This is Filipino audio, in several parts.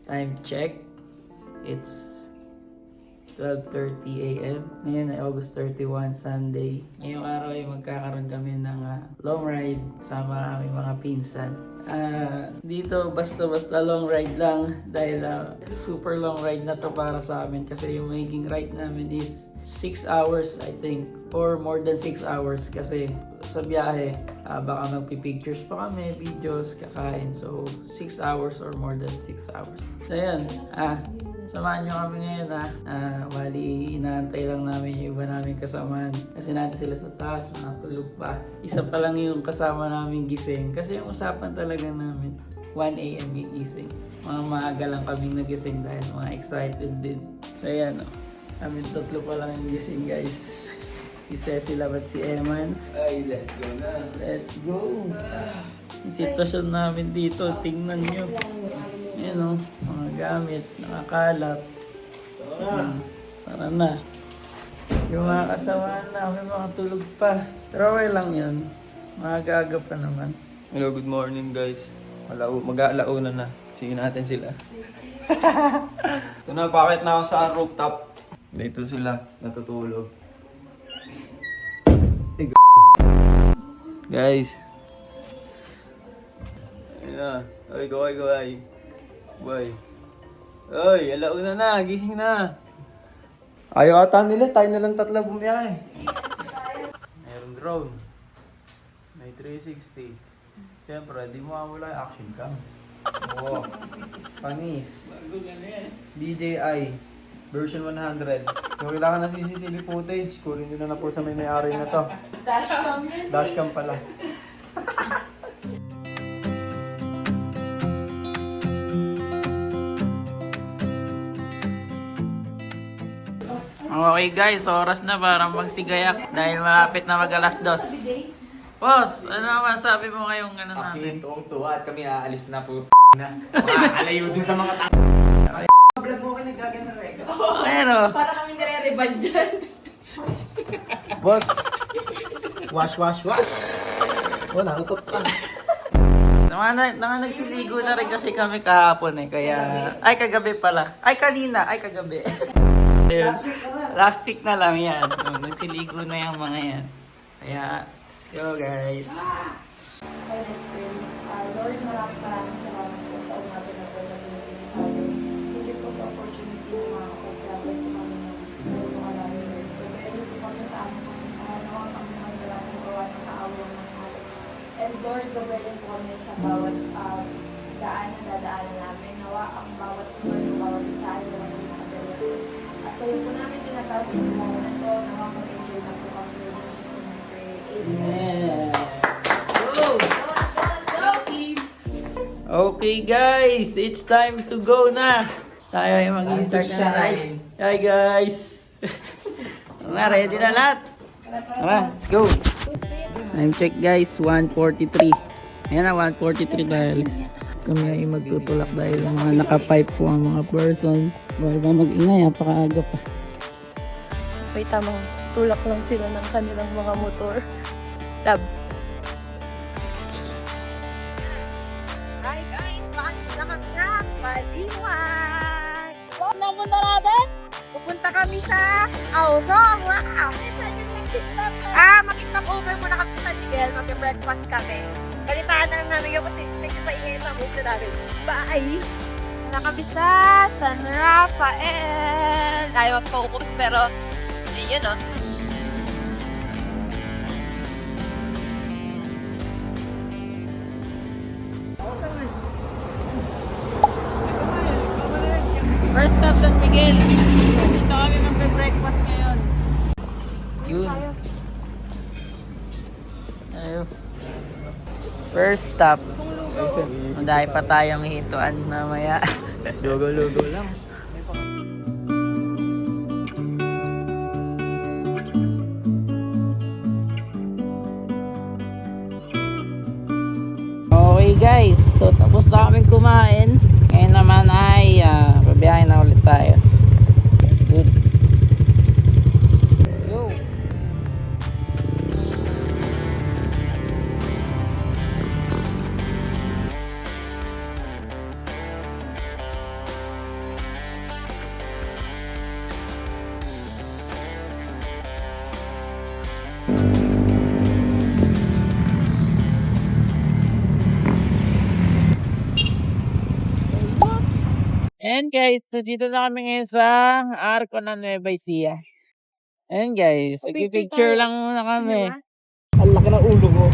Time check. It's 12:30 a.m. Ngayon ay August 31, Sunday. Ngayong araw ay magkakaroon kami ng long ride sama aming mga pinsan. Dito basta-basta long ride lang dahil super long ride na to para sa amin kasi yung magiging ride namin is 6 hours I think or more than 6 hours kasi sa biyahe baka magpipictures pa kami, videos, kakain, so 6 hours or more than 6 hours. So yan, samahan nyo kami ngayon bali inaantay lang namin yung iba namin kasamahan kasi natin sila sa taas, nakatulog pa. Isa pa lang yung kasama namin gising kasi yung usapan talaga namin 1 a.m. gigising. Mga maaga lang kaming nagising dahil mga excited din. So yan, kami tatlo pa lang yung gising guys. Si Cecil at si Eman. Ay, let's go na. Let's go! Yung sitwasyon namin dito, tingnan nyo. Ayan o, mga gamit, nakakalap. Tara na. Yung mga kasama namin, mga tulog pa. Pero okay lang yun. Maaga-aga pa naman. Hello, good morning guys. Mag-aalauna na. Sige natin sila. Ito na, pakit na ako sa rooftop. Dito sila, natutulog. Hey, guys. Ayan na. Ay, gaway. Boy. Oy, alauna na, gising na. Ayaw ata nila, tayo na lang tatlo bumiyahe. Mayroon drone. May 360. Siyempre, di mo mawala yung action cam. Oo. Panis. DJI version 100. Kung kailangan ng CCTV footage, kunin nyo na po sa may-ari na to. Dashcam yan. Dashcam pala. Okay guys, oras na para magsigayak dahil malapit na mag-alas 2. Boss, ano naman sabi mo ngayong natin? Tuwang-tuwa at kami aalis na po na. Makakalayo din sa mga tao. Vlog mo kayo nagkaganda rega. Pero, Para kami nire-reban dyan. Boss! Wash! Wala, utot pa. nagsiligo na rin kasi kami kahapon kaya... Ay, kagabi pala. Ay, kanina. Ay, kagabi. Last week na lang yan. Nagsiligo na yung mga yan. Kaya, let's go guys. Hi, let's pray. Lord, maraming salamat po sa umaga na po na pinipili sa amin. Thank you po sa opportunity na makakapag-travel po kami ng mga namin, Lord. Pwede po kami sa amin nawa kami ng dalawang gawa ng kaawang ng amin. And Lord, gawin po kami sa bawat daan na dadaanan namin. Nawa ang bawat lugar ng bawat isa ay naman ng mga dalawa. So yun po namin tinataas yung mga na to. Nawa mag-enjoy na po kami ng Jesus na pray. Amen. Okay guys, it's time to go na. Tayo ay mag-start na rides. Hi guys. Ready na lahat? Tara, let's go. Time check guys, 1:43. Ayan na, 1:43 dahil kami ay magtutulak dahil mga naka-pipe po ang mga person. Bawal ba mag-ingay, napakaaga pa. May tamang tulak lang sila ng kanilang mga motor. Lab. Hi guys, paalis na kami na Baliwan. Saan na punta natin? Pupunta kami sa Aurora. Mag-stop over muna kami sa San Miguel. Mag-breakfast kami. Balitaan na lang namin yung kasi nagpapaingay na move na namin. Bye! Na kami sa San Rafael. Ayaw mag-focus pero yun o. First stop San Miguel. Dito kami magbe-breakfast ngayon. Yun. Ayun. First stop. Dahil pa tayong hituan mamaya. Lugo lang. Okay guys, so tapos na kaming kumain. Ngayon naman ay babiyahin na ulit tayo. Good. Go. And guys, so dito na kami ngayon sa Arco ng Nueva Ecija. And guys, picture lang muna kami. Ang laki ng ulo ko.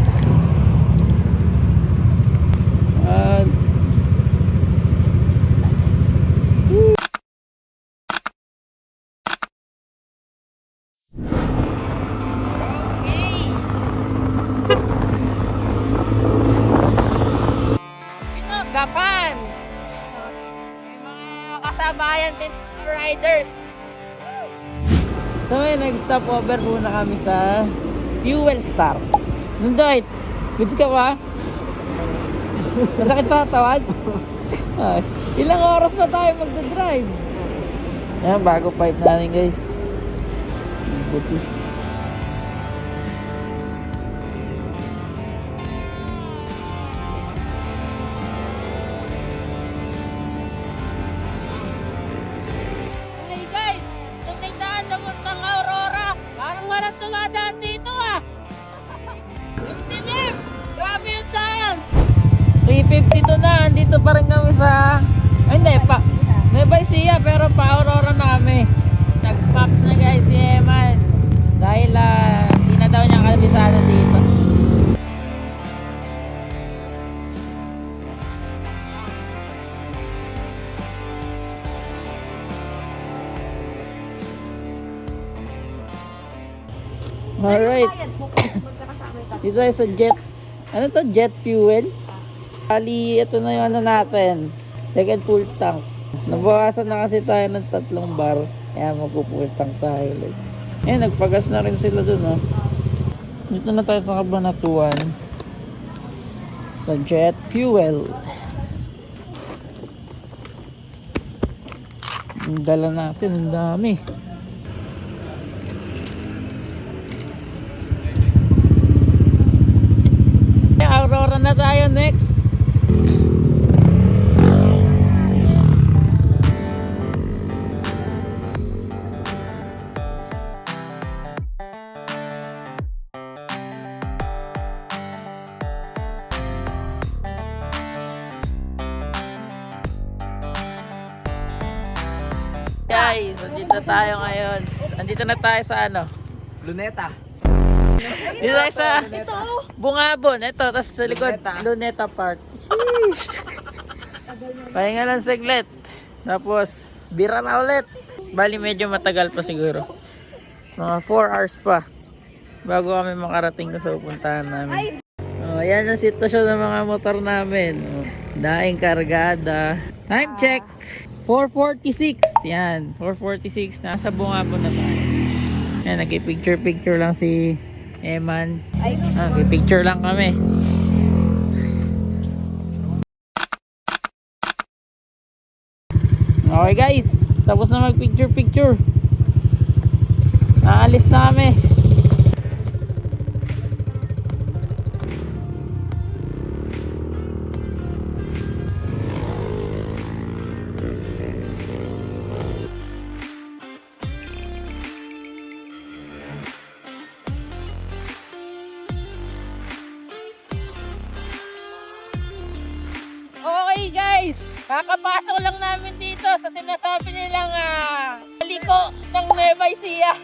Gapan! May mga kasabayan din ng riders. So may nag-stop over muna kami sa Fuel Star. Nundoy, goods ka ba? Masakit sa tawad? Ay, ilang oras na tayo magdadrive? Yan, bago pipe natin guys. Buti. Okay guys, tunay daan naman ng Aurora. Parang walang tumadaan dito ah. Yung dilim, grabe yung daan. 352 na, andito pa rin kami sa... Ay, hindi pa. Nueva Ecija pero pa Aurora na kami. Nag-pop na guys si Eman. Dahil hindi na daw niya kabisado dito. Alright. Dito tayo sa jet. Ano to? Jet fuel? Bali, ito na yung ano natin. Second full tank. Nabawasan na kasi tayo ng 3 bar. Kaya magpo-full tank tayo ulit. Ayan, nagpagas na rin sila dun, oh. Dito na tayo sa Kabanatuan. Sa jet fuel. Ang dala natin, ang dami. Aurora na tayo next. Guys, andito tayo ngayon. Andito na tayo sa ano? Luneta. Dito tayo sa Bungabon. Ito, tapos sa likod, Luneta Park. Pahinga lang saglit. Tapos, bira na ulit. Bali, medyo matagal pa siguro. Mga 4 hours pa. Bago kami makarating sa pupuntahan namin. Yan ang sitwasyon ng mga motor namin. Daing kargada. Time check. 4:46. Yan, 4:46. Nasa Bungabon na tayo. Yan, nagki-picture lang si Eman. Nagki-picture lang kami. Okay guys, tapos na mag-picture. Naalis na kami. Okay guys, kakapasok lang namin dito sa sinasabi nilang liko ng Nueva Ecija.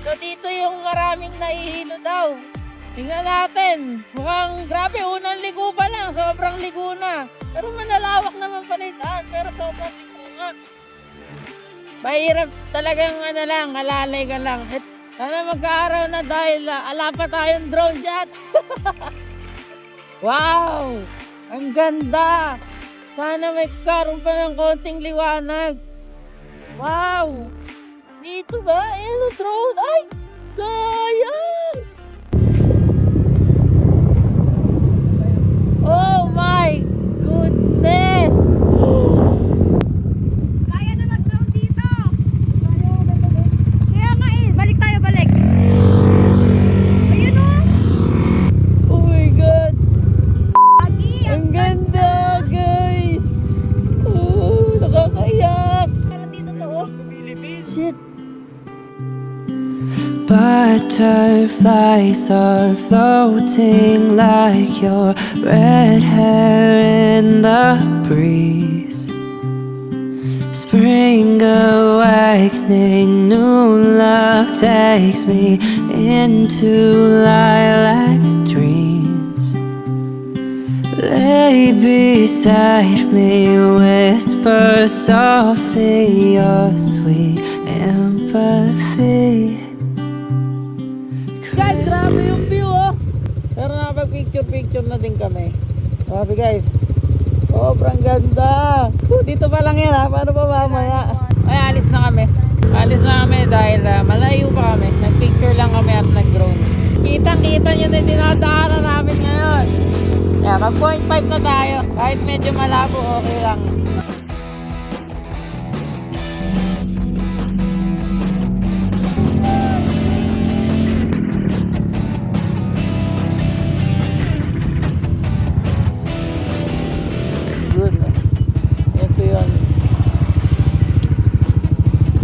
So dito yung maraming nahihilo daw. Tingnan natin, mukhang grabe, unang ligo pa lang, sobrang ligo na. Pero manalawak naman pala yung daan, pero sobrang ligo nga. Mahirap talagang ano lang, alalay ka lang. Sana magkaaraw na dahil ala pa tayong drone jet. Wow! Ang ganda! Sana may karoon pa ng konting liwanag. Wow! Dito ba? Ayan o, drone! Ay! Sayang! Oh my goodness! Kaya na mag-drone dito. Kaya nga balik tayo, balik. Ayun o. Oh my God! Ang Ang ganda, guys! Oh, nakakaiyak! Meron dito to. Shit! Butterflies are floating like your red hair in the breeze. Spring awakening, new love takes me into lilac dreams. Lay beside me, whisper softly your sweet empathy. Guys, grabe yung view oh. Pero nakapag-picture na din kami. Grabe guys. Sobrang ganda. Dito pa lang yan ha. Paano pa mamaya? Ay, alis na kami. Alis na kami dahil malayo pa kami. Nag-picture lang kami at nag-drone. Kitang-kita nyo na yung dinadaanan namin ngayon. Kaya mag 0.5 na tayo. Kahit medyo malabo, okay lang. Ito yun.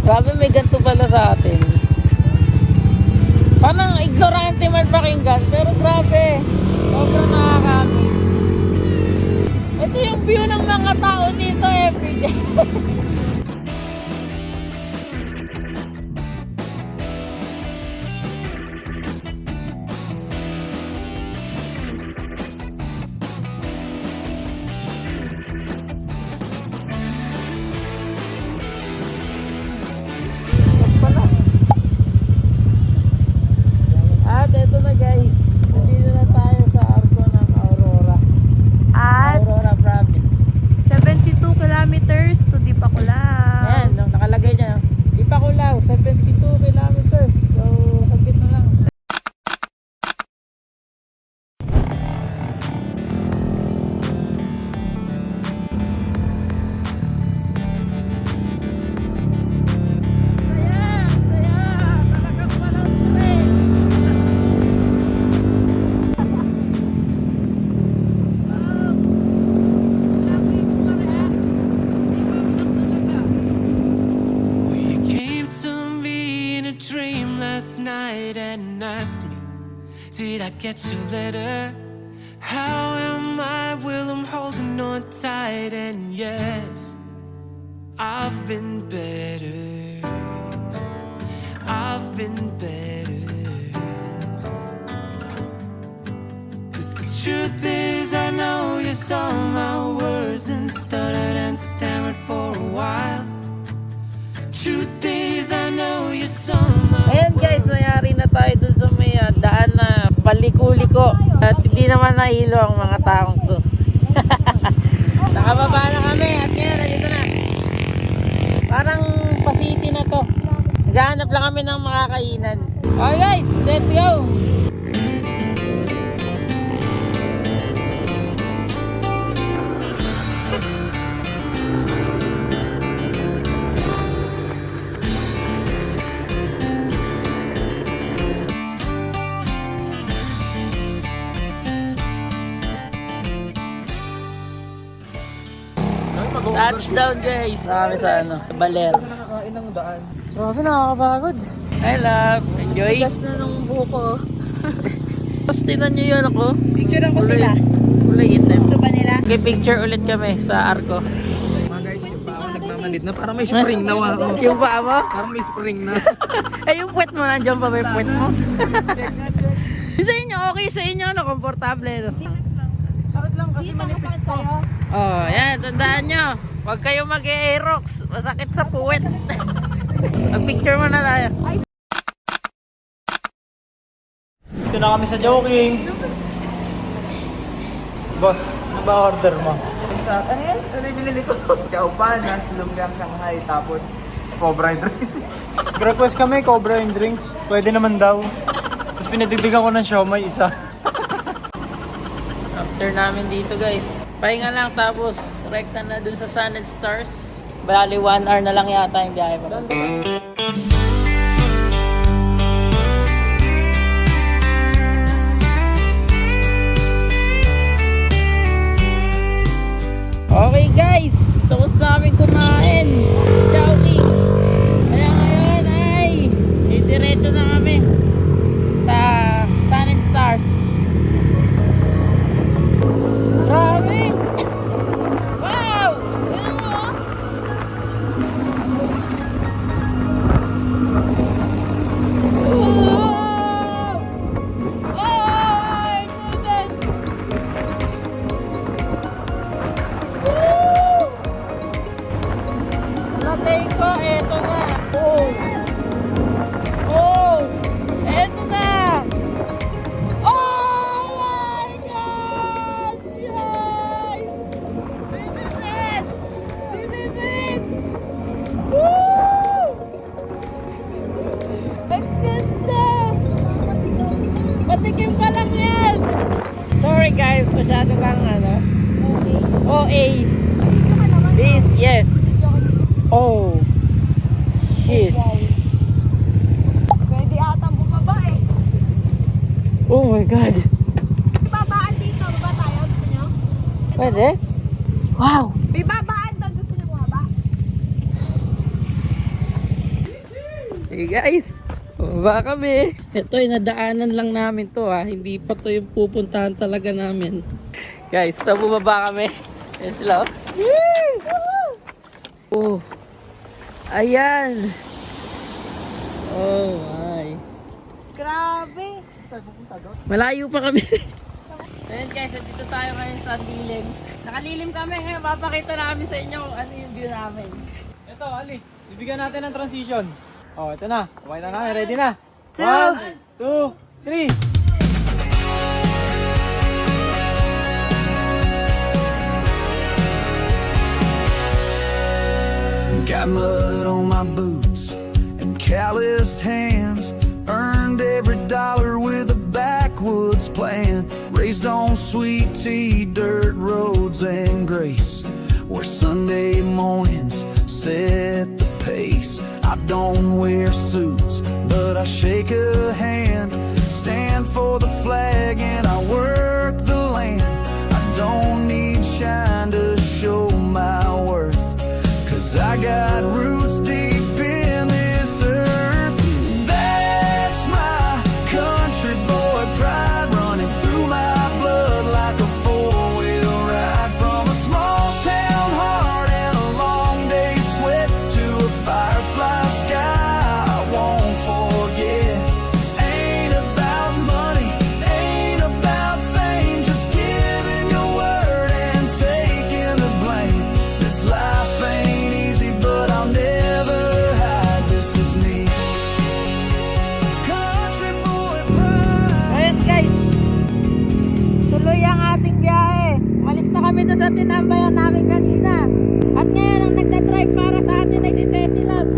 Grabe, may ganito pala sa atin. Parang ignorante man pakinggan, pero grabe. Sobrang nakakami. Ito yung view ng mga tao dito everyday. At eto na guys, nandito na tayo sa arko ng Aurora. At Aurora Province. 72 kilometers to Dipakulaw. Ayan, no, nakalagay dyan. Ipakulaw, 72 kilometers. So, saglit na lang. Talagang walang stress. Well, you came to me in a dream last night and asked me, did I get your letter? How am I? Well, I'm holding on tight, and yes, I've been better. I've been better. 'Cause the truth is, I know you saw my words and stuttered and stammered for a while. Truth is, I know you saw my Ayan guys, mayari na tayo dun sa may daan na paliko-liko. At hindi naman nahilo ang mga taong to. Nakababa na kami at ngayon, nandito na. Parang pa-city na to. Naghahanap lang kami ng makakainan. Okay guys, let's go! Touchdown guys! Kami sa ano, Baler. Nakakain ng daan. Grabe, nakakapagod. I love, enjoy. Gas na nung buko. Tapos tinan nyo yun ako. Picturean ko sila. Kulay itim. Gusto ba nila? Okay, picture ulit kami sa arko. Mga guys, yung pa ako nagmamalit na parang may spring na ako. Yung paa mo? Parang may spring na. Ay, yung puwet mo, nandiyan pa ba yung puwet mo? Sa inyo, okay sa inyo, no? Komportable, no? Sakit lang kasi manipis ko. Oh, yan, tandaan nyo. Huwag kayo mag-aerox. Masakit sa puwet. Mag-picture mo na tayo. Dito na kami sa joking. Boss, ano ba order mo? Sa, ano yan? Ano yung binili ko? Chow panas, lumpiang Shanghai, tapos Cobra and drinks. Request kami, Cobra and drinks. Pwede naman daw. Tapos pinadagdagan ko ng siomay isa. After namin dito guys, pahinga lang tapos rekta na dun sa Sun and Stars. Bali 1 hour na lang yata yung biyahe pa. Okay guys, tapos namin kumain. Chowking. Kaya ngayon ay diretso na kami sa Sun and Stars. Grabe! Wow! Tignan mo, oh. Pagdating ko, eto na. Oh! Oh! Eto na! Oh my God! Guys! This is it! This is it! Woo! Ang ganda! Patikim pa lang yan! Sorry guys, masyado lang ano. OA. This, yes. Oh. Shit. Pwede atang bumaba eh. Oh my God. Babaan dito. Baba tayo. Gusto nyo? Pwede? Wow. May babaan doon. Gusto nyo bumaba? Hey guys. Baba kami. Ito ay nadaanan lang namin to ha. Hindi pa to yung pupuntahan talaga namin. Guys, sa bumaba kami. Ayan sila oh. Oh. Ayan. Oh my. Grabe. Malayo pa kami. Ayan guys, dito tayo ngayon sa dilim. Nakalilim kami ngayon. Papakita namin sa inyo kung ano yung view namin. Ito, Ali. Bibigyan natin ng transition. Oh, ito na. Okay na namin. Ready na? 1, 2, 3. Got mud on my boots and calloused hands. Earned every dollar with a backwoods plan. Raised on sweet tea, dirt roads, and grace, where Sunday mornings set the pace. I don't wear suits, but I shake a hand. Stand for the flag and I work the land. I don't need shine to show my worth, 'cause I got roots deep in this earth. That's my country boy pride, running through my blood like a four-wheel ride. From a small town heart and a long day's sweat to a firefly sky I won't forget. Ain't about money, ain't about fame, just giving your word and taking the blame. This life ain't easy, but I'll never hide. This is me, country boy pride. Ayan guys, tuloy ang ating biyahe. Malis na kami doon sa tinambayan namin kanina. At ngayon ang nagdadrive para sa atin ay si Ceci Love.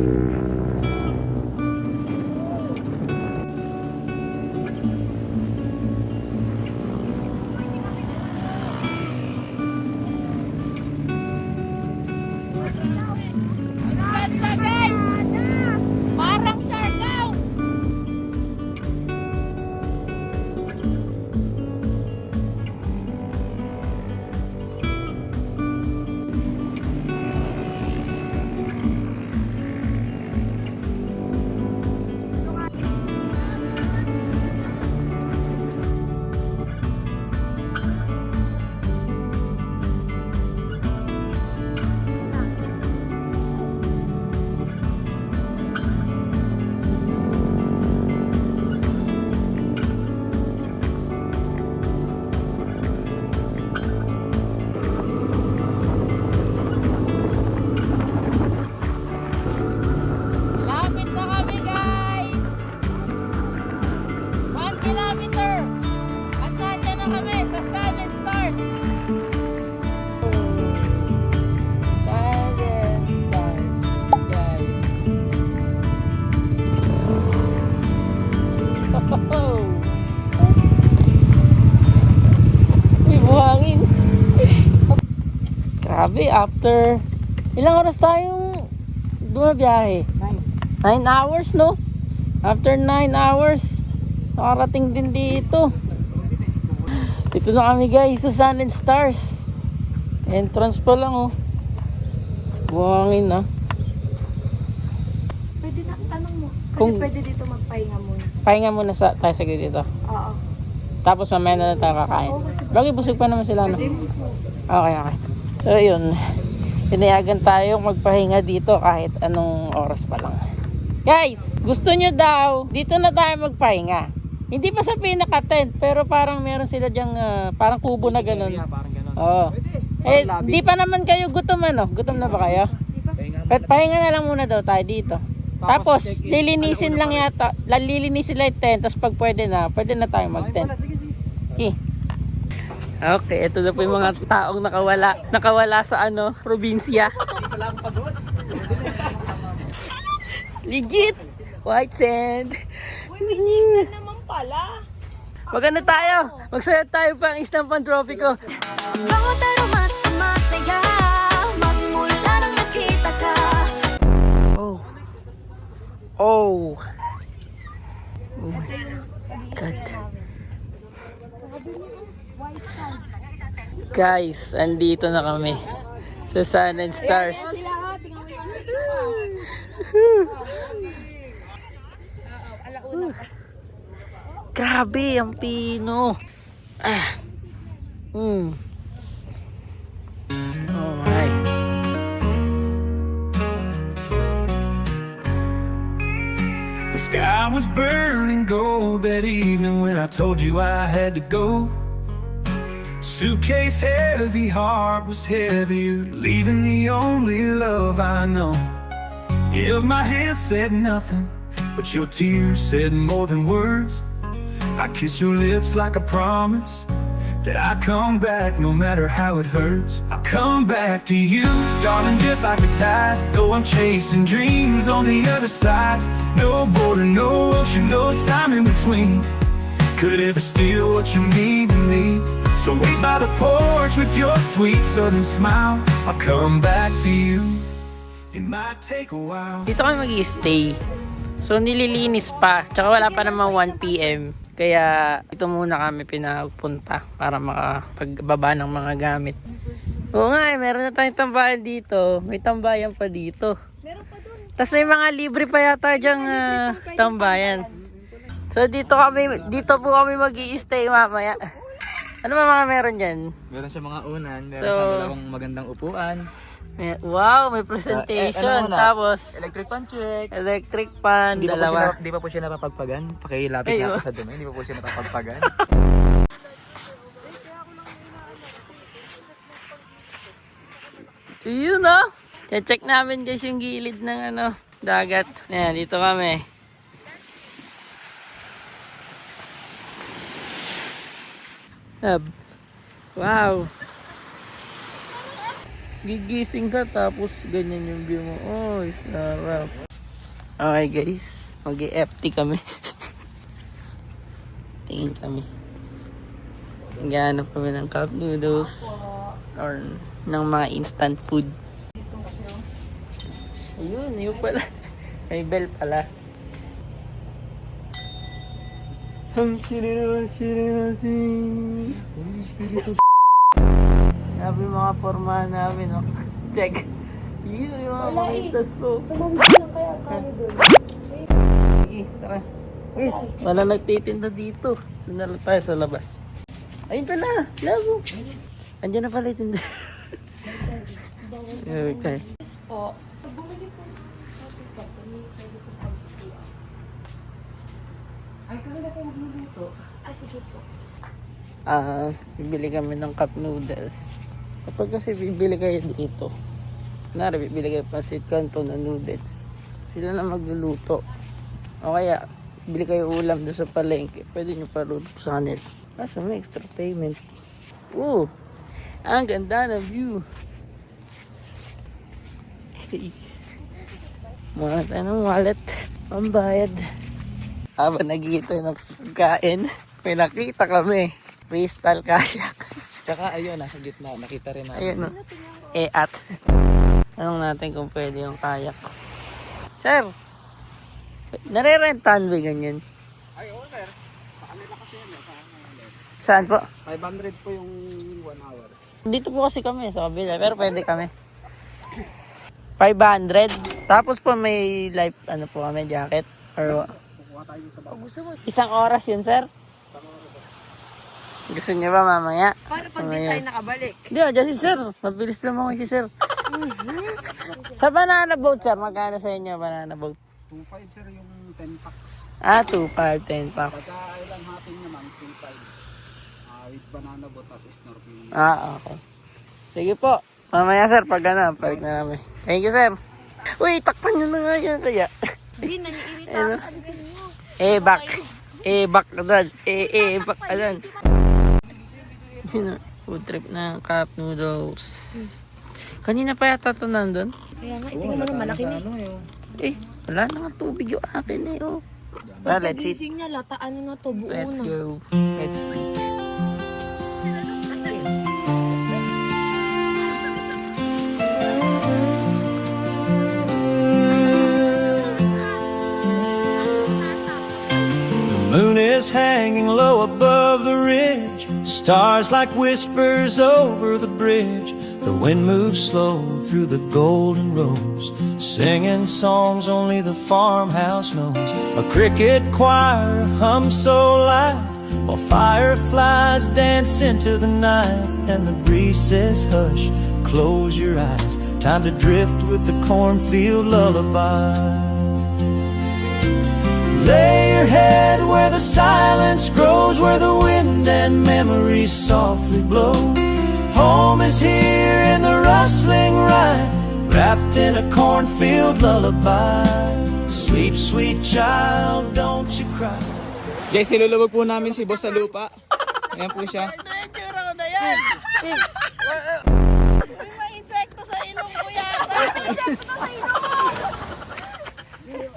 Ang ganda guys! Parang Siargao! Lapit na kami guys! 1 kilometer! At nandiyan na kami sa Sun and Stars! Sun and Stars, guys! Oh! Uy, buhangin! Grabe, after ilang oras tayong bumabiyahe? 9 hours, no? After 9 hours, nakarating din dito. Dito na kami guys sa Sun and Stars. Entrance pa lang, oh. Buhangin na. Pwede na, tanong mo. Kasi Kung- pwede dito magpahinga muna. Pahinga muna tayo sa dito. Oo. Tapos mamaya na lang tayo kakain. Bagay busog pa naman sila, no? Okay, okay. So, yun. Pinayagan tayong magpahinga dito kahit anong oras pa lang. Guys, gusto nyo daw, dito na tayo magpahinga. Hindi pa sa pinaka-tent, pero parang meron sila dyang, parang kubo na ganun. Parang gano'n. Oo. Eh, di pa naman kayo gutom ano? Gutom na ba kayo? Pahinga na lang muna daw tayo dito. Tapos, lilinisin lang yata. Lilinisin lang yung tent. Tapos pag pwede na tayo mag-tent. Okay. Okay, ito na po yung mga taong nakawala sa probinsya. Legit! White sand! Uy, may signal naman pala. Magano tayo? Magsayaw tayo pang Istampan Trophy ko. Bawat araw mas masaya magmula nang nakita ka. Oh. Oh. Oh my God. Guys, andito na kami sa Sun and Stars. Grabe, ang pino. Oh my. The sky was burning gold that evening when I told you I had to go. Suitcase heavy, heart was heavier, leaving the only love I know. You held my hand, said nothing, but your tears said more than words. I kissed your lips like a promise that I'd come back no matter how it hurts. I'll come back to you, darling, just like a tide. Though I'm chasing dreams on the other side. No border, no ocean, no time in between could ever steal what you mean to me. So wait by the porch with your sweet southern smile. I'll come back to you. It might take a while. Dito kami mag-i-stay. So nililinis pa. Tsaka wala pa naman 1 PM. Kaya ito muna kami pinagpunta para makapagbaba ng mga gamit. Oo nga meron na tayong tambayan dito. May tambayan pa dito. Meron pa dun. Tapos may mga libre pa yata dyang tambayan. So dito po kami mag-i-stay mamaya. Ano ba mga meron dyan? Meron siya mga unan, meron So, siya dalawang magandang upuan. Wow, may presentation. Tapos, Electric fan check. electric fan, dalawa. Di pa po siya napapagpagan. Pakilapit nga po sa dumi, hindi pa po siya napapagpagan. Yun o. Check namin guys yung gilid ng dagat. Ayan, dito kami. Wow. Gigising ka tapos ganyan yung view mo. Oh, sarap. Okay guys, mag-FT kami. Tingin kami. Naghahanap kami ng cup noodles or ng mga instant food. Ayun, yun pala. May bell pala. Ang sirinasin. Sabi mga formahan namin, no? Check. Yun yung mga makitas ko. Tumawid lang kaya tayo doon. Sige, tara. Guys, wala nagtitinda dito. Doon na lang tayo sa labas. Ayun pala, labo. Andiyan na pala yung tinda. Okay. Po. Ay, kaya ko magluluto. Sige po. Bibili kami ng cup noodles. Kapag kasi bibili kayo dito, bibili kayo pancit canton na noodles. Sila na magluluto. O kaya, bili kayo ulam doon sa palengke. Pwede nyo paluto sa kanil. Kaso may extra payment. Ang ganda ng view. Muna tayo ng wallet. Pambayad. Habang nag-iitay ng pagkain, may nakita kami. Crystal kayak. Tsaka ayun, nasa gitna, nakita rin natin. Ayun, no? At. Tanong natin kung pwede yung kayak. Sir, nare-rentahan ba ganyan? Ay, oo sir. Sa kanila kasi yan. Saan po? 500 po yung 1 hour. Dito po kasi kami sa kabila, pero pwede kami. 500. Tapos po may life, po kami, jacket. Or isang oras yun, sir? Gusto niyo ba mamaya? Para pag di tayo nakabalik. Hindi, dyan si sir. Mabilis lang ako si sir. Sa banana boat, sir. Magkano sa inyo banana boat? 2.5 sir yung 10 packs. 2.5, 10 packs. Sa ilang hating naman, 2.5. With banana boat as snorkeling. Okay. Sige po. Mamaya, sir, pag balik na namin. Thank you, sir. Uy, takpan nyo na nga yan kaya. Hindi, naniirita Ano? ako. Alisin niyo. Bak agad. Bak agad. Yun na, food trip ng cup noodles. Kanina pa yata ito nandun. Kaya nga, itingin mo na malaki na Wala naman tubig yung akin oh. Well, let's eat. Pagkagising niya, lata ano na to, buo Let's na. go. Let's eat. The moon is hanging low above the ridge, stars like whispers over the bridge. The wind moves slow through the golden rows, singing songs only the farmhouse knows. A cricket choir hums so loud, while fireflies dance into the night. And the breeze says hush, close your eyes, time to drift with the cornfield lullaby. Lay your head where the silence grows, where the wind and memories softly blow. Home is here in the rustling rhyme, wrapped in a cornfield lullaby. Sleep, sweet child, don't you cry. Guys, nilulubog po namin si boss sa lupa. Ayan po siya.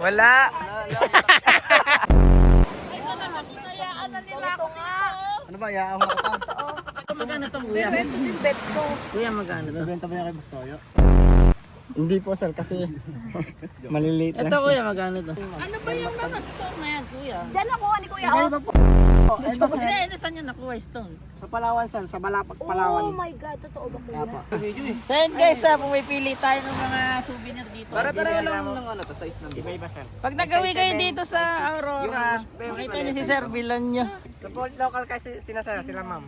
Wala. Ano ba, yaahon ako ta? Magkano ito kuya? Kuya, magkano ito? Benta ba niya kay Bustoyo? Hindi po sir, kasi maliliit Ito lang. kuya, magkano ito? Ano ba yung mga stone na yan kuya? Diyan nakuha ni Kuya. Hindi, saan nyo nakuha stone? Sa Palawan sir, sa Balapag, Palawan. Oh my God, totoo ba Kuya? So yun guys, pumipili tayo ng mga souvenir dito. Para lang ng ano to, size ng iba-iba sir. Pag nagawi kayo dito sa Aurora, makita niyo si Sir Villanyo. Sa local kasi sila ma'am.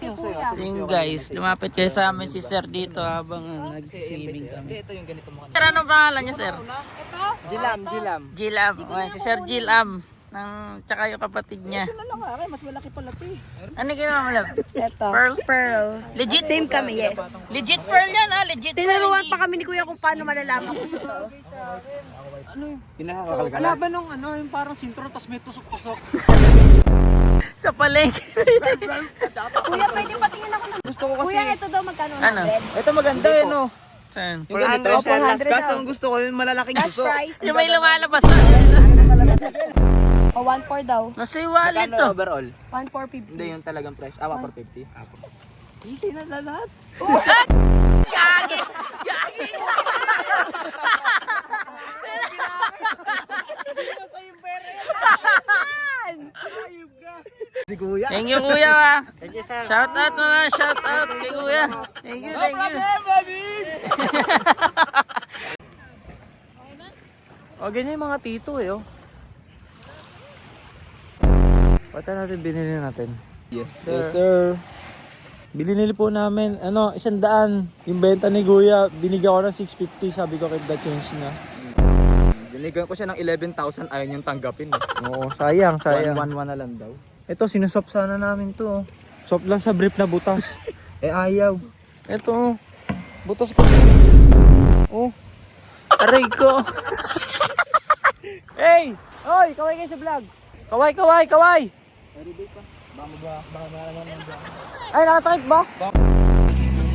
So yun guys, lumapit kayo sa amin si Sir dito habang nag-swimming kami. Ito yung ganito mo. Sir, anong pangalan niya Sir? Jilam. Gilam. Okay, si Sir Gilam. Tsaka yung kapatid niya. Mas malaki pala ito eh. Ano ginawa mo love? Ito. Pearl? Legit? Same kami, yes. Legit pearl yan legit pearl. Tinuruan pa kami ni Kuya kung paano malalaman ko ito. Pinakakalkala. Laban nung ano, yung parang sintro, tas may tusok-tusok. Sa palengke. Kuya, pwede patingin ako ng... Gusto ko kasi, Kuya, ito daw magkano? Ano? ito maganda eh no. Saan? Yung ganito, 400 kaso daw. ang gusto ko yung malalaking Cash tusok. price. Yung may lumalabas na. O, 1.4 daw. Nasa yung wallet Magkano to. overall? 1.450. Hindi yung talagang price. 450. Easy na lahat. Gagi! Gagi! Si Kuya. Thank you kuya ha. Thank you sir. Shout out naman, shout out kay kuya. Thank you, thank you. O, ganyan yung mga tito eh, oh. Pata natin binili natin. Yes, sir. Yes, sir. Binili po namin, 100. Yung benta ni Kuya, binigyan ko ng 650. Sabi ko, the change na. Binigyan ko siya ng 11,000, ayaw niyang tanggapin. Oo, sayang. 111 na lang daw. Ito, sinusop sana namin to. Oh. Sop lang sa brief na butas. Ayaw. Ito, oh. Butas ko. Oh. Aray ko. Hey! Oy, kaway kayo sa vlog. Kaway. Ay, nakatakip ba?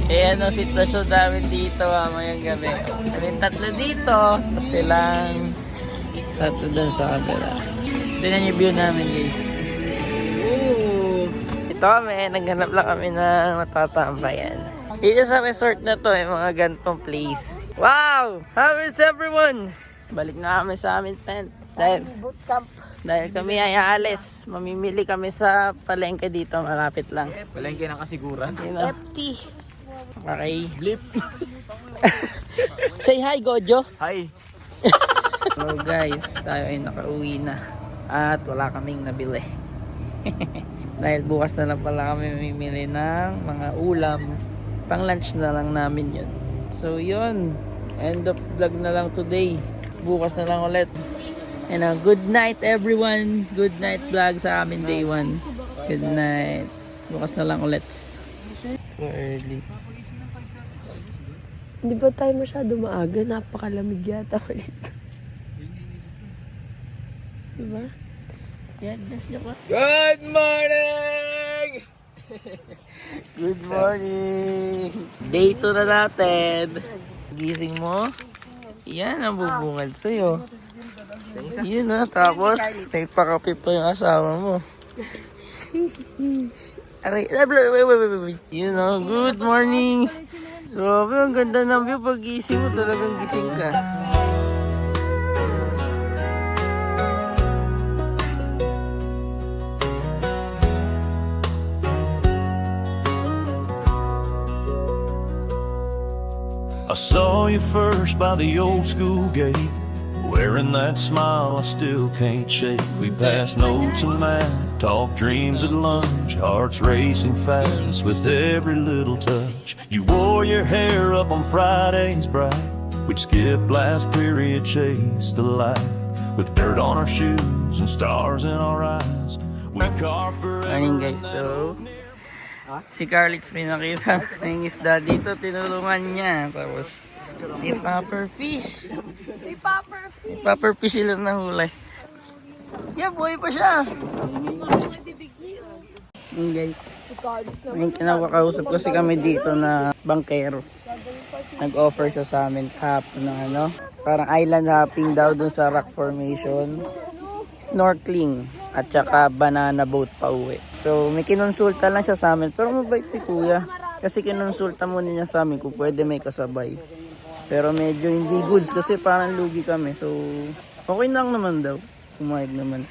Ayan ang sitwasyon namin dito mamayang gabi. Kami tatlo dito, tapos silang tatlo doon sa kabila. Tingnan yung view namin guys. Ooh. Ito kami, naghanap lang kami ng matatambayan. Dito sa resort na to, yung mga gantong place. Wow! How is everyone? Balik na kami sa aming tent. Dahil kami ay aalis. Mamimili kami sa palengke dito, malapit lang. Palengke ng kasiguran. You know? FT. Okay. Blip. Say hi, Gojo. Hi! So guys, tayo ay nakauwi na. At wala kaming nabili. Dahil bukas na lang pala kami mamimili ng mga ulam. Pang lunch na lang namin yun. So yun. End of vlog na lang today. Bukas na lang ulit. And good night everyone. Good night vlog sa amin day 1. Good night. Bukas na lang ulit. So early. Hindi ba tayo masyado maaga? Napakalamig yata ulit. Diba? Yan, das niyo ko. Good morning! Good morning! Day 2 na natin. Gising mo? Yan ang bubungad sa'yo. Yun na, tapos may pakape pa yung asawa mo. Aray, wait. You know, good morning. Grabe, ang ganda ng view. Pag gising mo, talagang gising ka. I saw you first by the old school gate, wearing that smile I still can't shake. We passed notes and math, talked dreams at lunch, hearts racing fast with every little touch. You wore your hair up on Fridays bright, we'd skip last period, chase the light, with dirt on our shoes and stars in our eyes. We'd carve forever. Morning guys, so si Carlitz may nakita ng isda dito, tinulungan niya. Tapos si Popper Fish. Si Popper Fish sila nahuli. Yeah, buhay pa siya. Yun guys, may kinakausap kasi kami dito na bangkero. Nag-offer siya sa amin kahapon ng parang island hopping daw dun sa rock formation, snorkeling, at saka banana boat pa uwi. So may kinonsulta lang siya sa amin, pero mabait si kuya. Kasi kinonsulta muna niya sa amin kung pwede may kasabay. Pero medyo hindi goods kasi parang lugi kami. So okay lang naman daw. Pumayag naman.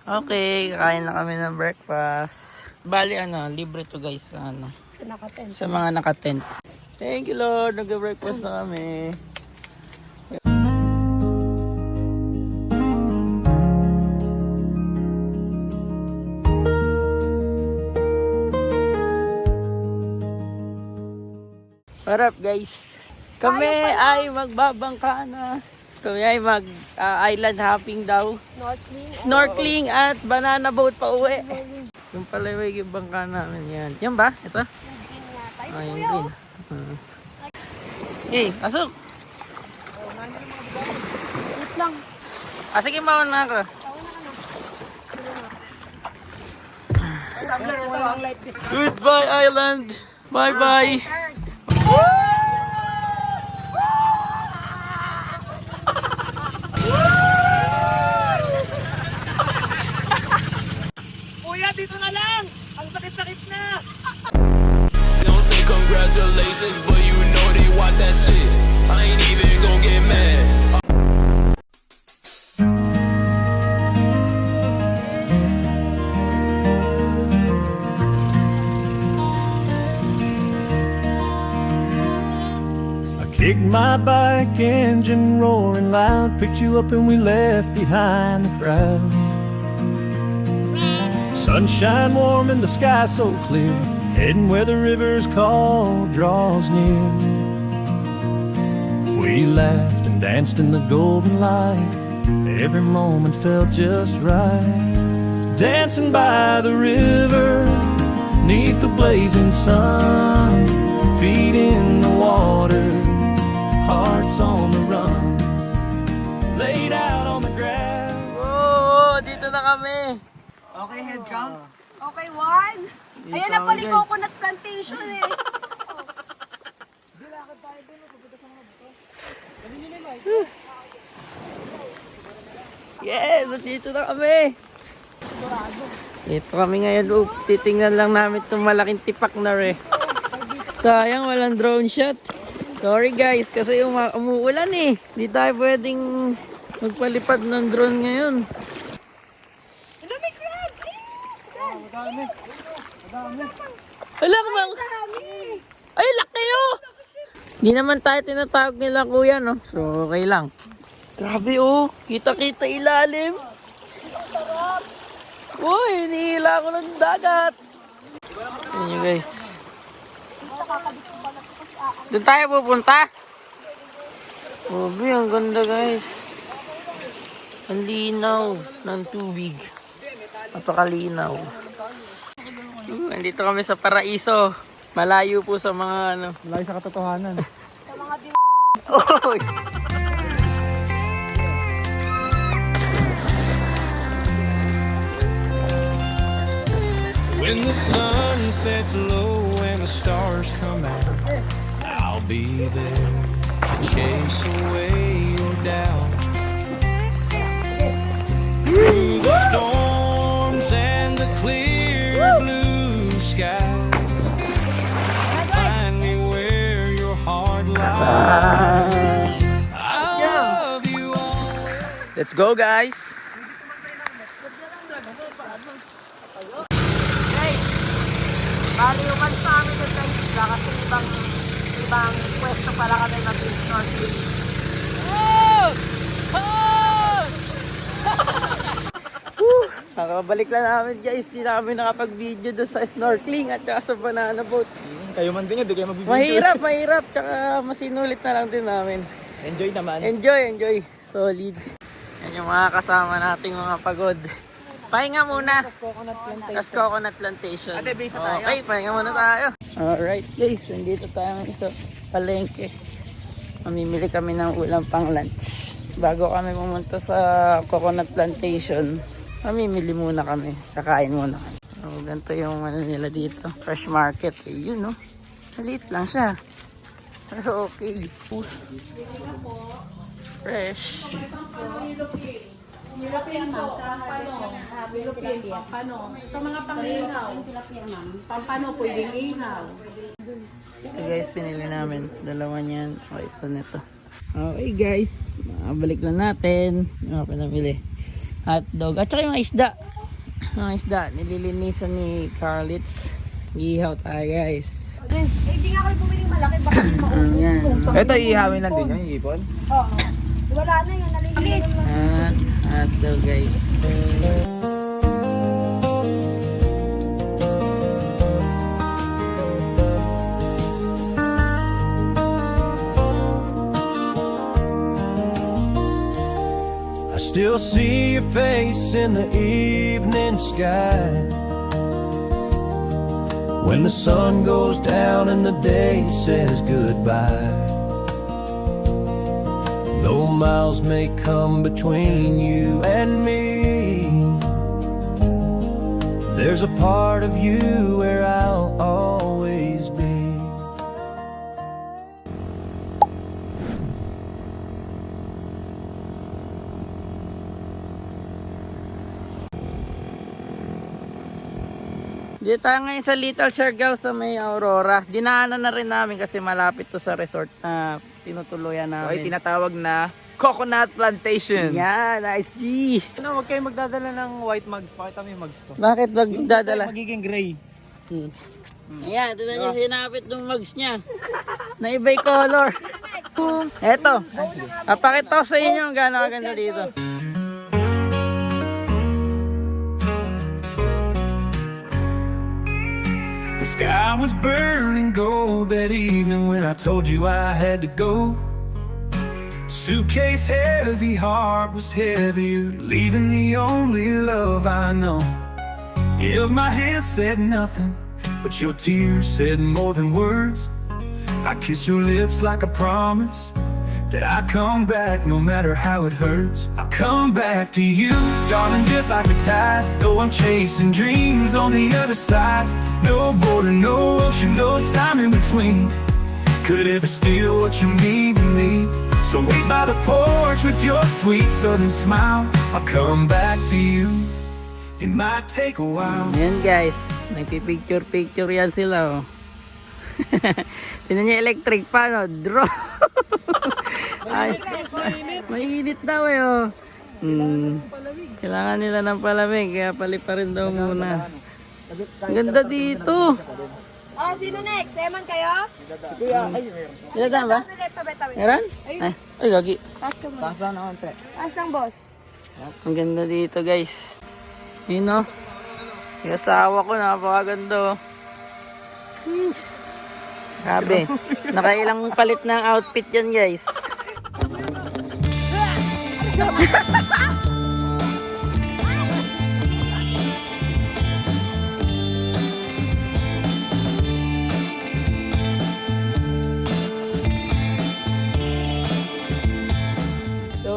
Okay, kain na kami ng breakfast. Bali libre to guys sa sa mga naka-tent. Thank you Lord, nag-breakfast na kami. What up guys? Kami ay magbabangka na. Kami ay mag-island hopping daw. Snorkeling at banana boat pa uwi. Yung pala yung bangka namin yan. Yan ba? Ito? Ah, yung green. Hey, pasok! Wait lang. Sige, mauna ka. Goodbye island! Bye-bye! Kuya, dito na lang! Ang sakit-sakit na! Don't say congratulations, but you know they watch that shit. I ain't even gon' get mad. Kicked my bike engine roaring loud, picked you up and we left behind the crowd. Sunshine warm and the sky so clear, heading where the river's call draws near. We laughed and danced in the golden light, every moment felt just right. Dancing by the river, neath the blazing sun, feet in the water, hearts on the run, laid out on the grass. Oh, dito na kami. Okay, head count. Okay, 1. Ayan na pala yung coconut plantation eh. Yes, dito na kami. Ito kami ngayon. Titingnan lang namin itong malaking tipak na sayang walang drone shot. Sorry guys, kasi umuulan eh. Hindi tayo pwedeng magpalipad ng drone ngayon. Ano, may crab! Saan? Hala ka bang? Ay, laki oh! Hindi naman tayo tinatawag nila kuya, no? So, okay lang. Grabe oh, kita-kita ilalim. Uy, hinihila ko ng dagat. Ayan nyo guys. Doon tayo pupunta. Grabe, ang ganda guys. Ang linaw ng tubig. Napakalinaw. Nandito kami sa Paraiso. Malayo po sa mga Malayo sa katotohanan. Sa mga Oy! When the sun sets low and the stars come out, I'll be there to chase away your doubt. Through the storms and the clear blue skies, find me where your heart lies. I love you always. Let's go, guys! Guys, bali umalis na kami doon sa isla kasi ibang pwesto pala kami mag-snorkeling. Nakabalik lang namin guys, di na kami nakapag-video doon sa snorkeling at saka sa banana boat. Kayo man din, hindi kayo magbibigay. Mahirap, tsaka masinulit na lang din namin. Enjoy naman. Enjoy. Solid. Yan yung mga kasama nating mga pagod. Pahinga muna. Tapos coconut plantation. Okay, pahinga muna tayo. Alright guys, nandito tayo sa palengke. Mamimili kami ng ulam pang lunch. Bago kami pumunta sa coconut plantation, mamimili muna kami. Kakain muna kami. So, ganito yung ano nila dito. Fresh market. Yun no. Maliit lang siya. Pero okay. Fresh. Ito guys, pinili namin. Dalawa niyan. O isa nito. Okay guys, balik lang natin. Yung pinamili. Hotdog. At saka yung isda. Mga isda. Nililinisan ni Carlitz. Ihaw tayo guys. Hindi nga ako bumiling malaki, baka hindi Ayan. Ito, ihawin lang din yung ipon. Oo. Wala na yun, nalilinis. Hotdog guys. I still see your face in the evening sky, when the sun goes down and the day says goodbye. Though miles may come between you and me, there's a part of you where I'll always be. Dito tayo ngayon sa Little Siargao sa may Aurora. Dinaanan na rin namin kasi malapit to sa resort na tinutuluyan Okay, namin. tinatawag na Coconut Plantation. Yan, nice G! Ano, huwag kayo magdadala ng white mugs. Pakita mo yung mugs ko. Bakit magdadala? Magiging gray. Ayan, ito na niya sinapit ng mugs niya. Na iba'y color. Eto, papakita ko sa inyo ang gano'ng kaganda dito. The sky was burning gold that evening when I told you I had to go. Suitcase heavy, heart was heavier, leaving the only love I know. Held my hand, said nothing, but your tears said more than words. I kissed your lips like a promise that I'd come back no matter how it hurts. I'll come back to you, darling, just like the tide. Though I'm chasing dreams on the other side. No border, no ocean, no time in between could ever steal what you mean to me. So wait by the porch with your sweet southern smile. I'll come back to you. It might take a while. Ayan guys, nagpipicture-picture yan sila oh. Tinan niya electric pan oh, draw. Ay, mainit daw eh oh. Kailangan nila ng palamig kaya pa rin daw muna. Ang ganda dito. Oh, sino next? Eman kayo? Ilan ba? Meron? Ay, gagi. Taas ka mo. Taas lang, boss. Ang ganda dito guys. Yun oh. Yung asawa ko napakaganda oh. Grabe. Nakailang palit ng outfit yan guys.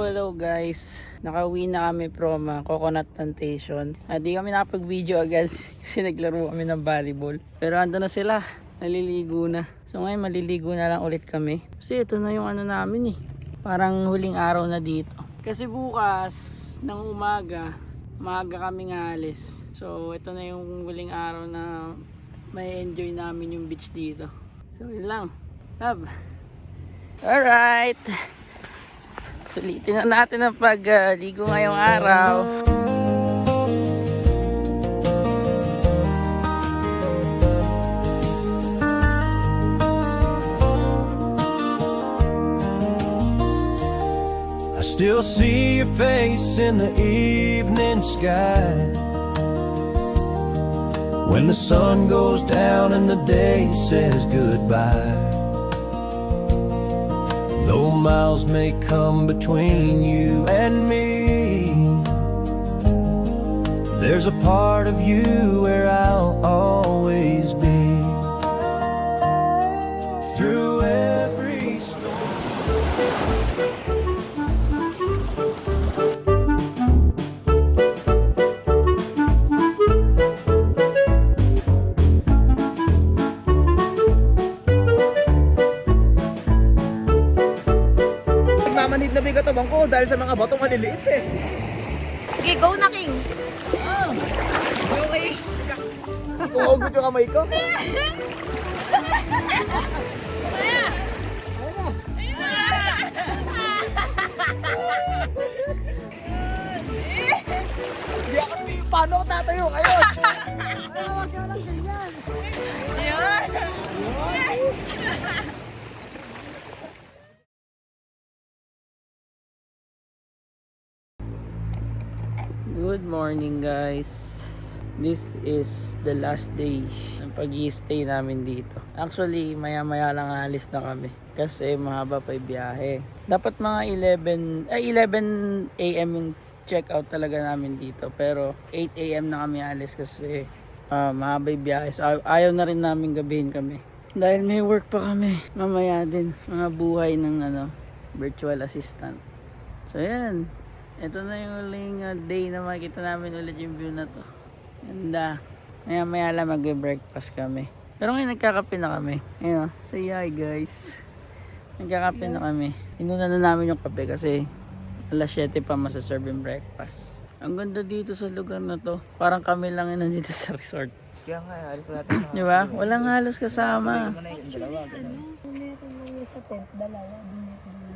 Hello guys. Nakauwi na kami from Coconut Plantation. Di kami nakapag-video agad kasi naglaro kami ng volleyball. Pero ando na sila. Naliligo na. So ngayon maliligo na lang ulit kami. Kasi ito na yung ano namin eh. Parang huling araw na dito. Kasi bukas ng umaga, maaga kami alis. So ito na yung huling araw na may enjoy namin yung beach dito. So yun lang. Love. Alright. Sulitin na natin ang pagligo ngayong araw. I still see your face in the evening sky, when the sun goes down and the day says goodbye. Though miles may come between you and me, there's a part of you where I'll always be. Through every storm. Mamanhid na bigat ang ko dahil sa mga batong maliliit eh. Sige, go na, King. Okay. Uugot yung kamay ko. Hindi ako paano ako tatayo ngayon? Wag ka lang ganyan. Good morning guys. This is the last day ng pag-i-stay namin dito. Actually, maya-maya lang alis na kami kasi mahaba pa yung biyahe. Dapat mga 11 AM yung check-out talaga namin dito. Pero 8 AM na kami alis kasi mahaba yung biyahe. So ayaw na rin namin gabihin kami. Dahil may work pa kami. Mamaya din. Mga buhay ng virtual assistant. So yan. Ito na yung huling day na makikita namin ulit yung view na to. Ganda. Maya lang mag-breakfast kami. Pero ngayon nagkakape na kami. Ayun, say hi guys. Nagkakape na kami. Inuna na namin yung kape kasi alas 7 pa masaserve yung breakfast. Ang ganda dito sa lugar na to. Parang kami lang yung nandito sa resort. Kaya nga, alis mo natin. Diba? Walang halos kasama. Meron lang sa tent, dalawa.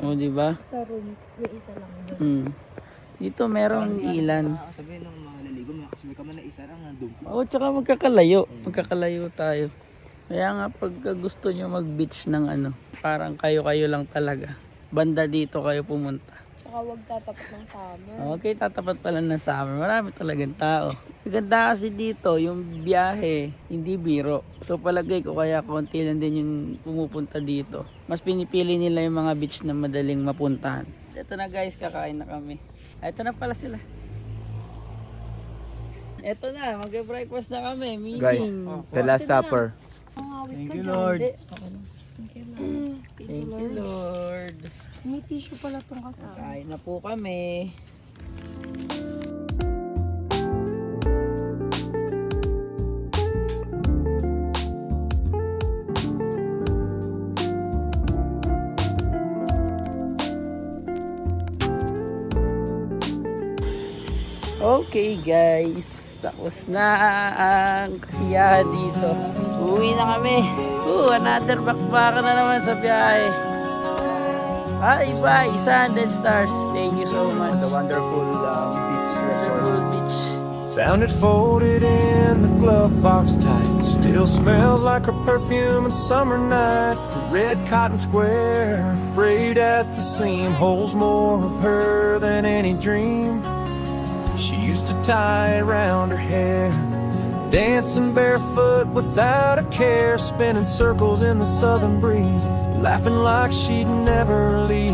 O diba? Sa room, may isa lang doon. Dito merong ilan. Sabihin ng mga naligo, mga kasabay ka man na isa lang nandun. Oo, tsaka magkakalayo. Magkakalayo tayo. Kaya nga pag gusto nyo mag-beach ng parang kayo-kayo lang talaga. Banda dito kayo pumunta. Tsaka huwag tatapat ng summer. Okay, tatapat pala ng summer. Marami talagang tao. Maganda kasi dito, yung biyahe, hindi biro. So palagay ko kaya konti lang din yung pumupunta dito. Mas pinipili nila yung mga beach na madaling mapuntahan. Ito na guys, kakain na kami. Ito na pala sila. Ito na, mag-breakfast na kami. Meeting. Guys, the last supper. Thank you, Lord. Thank you, Lord. May tissue pala itong kasama. Kain na po kami. Okay guys, tapos na ang kasiyahan dito. Uwi na kami. Another bakbakan na naman sa biyahe. Bye, Sand and Stars. Thank you so much. The wonderful beach resort. Wonderful beach. Found it folded in the glove box tight. Still smells like her perfume on summer nights. The red cotton square, frayed at the seam, holds more of her than any dream. She used to tie it around her hair, dancing barefoot without a care, spinning circles in the southern breeze, laughing like she'd never leave.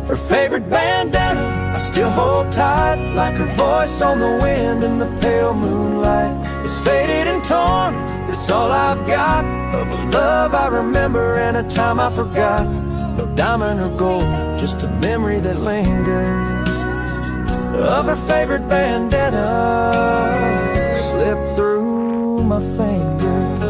Her favorite bandana I still hold tight, like her voice on the wind in the pale moonlight. It's faded and torn, it's all I've got of a love I remember and a time I forgot. No diamond or gold, just a memory that lingers of her favorite bandana slipped through my fingers.